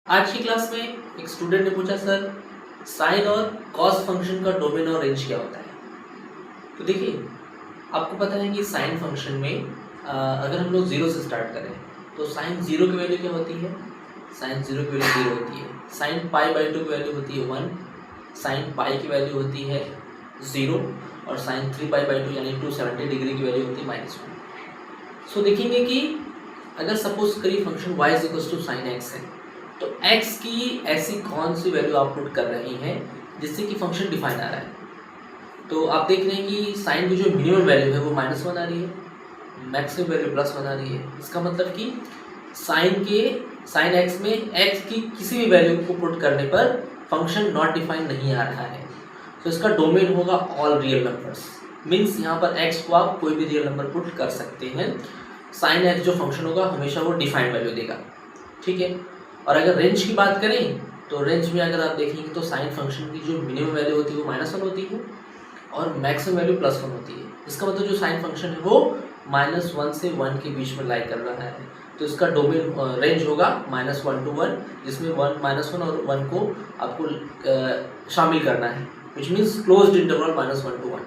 आज की क्लास में एक स्टूडेंट ने पूछा सर साइन और कॉस फंक्शन का डोमेन और रेंज क्या होता है। तो देखिए आपको पता है कि साइन फंक्शन में अगर हम लोग जीरो से स्टार्ट करें तो साइन जीरो की वैल्यू क्या होती है, साइन जीरो की वैल्यू जीरो होती है। साइन पाई बाई टू की वैल्यू होती है 1, साइन पाई की वैल्यू होती है 0 और साइन 3 पाई बाई टू यानी 270 डिग्री की वैल्यू होती है -1। सो देखेंगे कि अगर सपोज करिए function y is equal to sine x है तो x की ऐसी कौन सी वैल्यू आप पुट कर रही हैं जिससे कि फंक्शन डिफाइन आ रहा है। तो आप देख रहे हैं कि साइन की जो मिनिमम वैल्यू है वो -1 आ रही है, मैक्सिमम वैल्यू +1 आ रही है। इसका मतलब कि साइन x में x की किसी भी वैल्यू को पुट करने पर फंक्शन नॉट डिफाइन नहीं आ रहा है। तो इसका डोमेन होगा ऑल रियल नंबर्स, मीन्स यहाँ पर x को आप कोई भी रियल नंबर पुट कर सकते हैं। साइन x जो फंक्शन होगा हमेशा वो डिफाइंड वैल्यू देगा, ठीक है। और अगर रेंज की बात करें तो रेंज में अगर आप देखेंगे तो साइन फंक्शन की जो मिनिमम वैल्यू होती है वो -1 होती है और मैक्सिमम वैल्यू +1 होती है। इसका मतलब जो साइन फंक्शन है वो -1 से 1 के बीच में लाई कर रहा है। तो इसका डोमेन रेंज होगा -1 to 1, जिसमें -1 और 1 को आपको शामिल करना है, which means closed interval -1 to 1।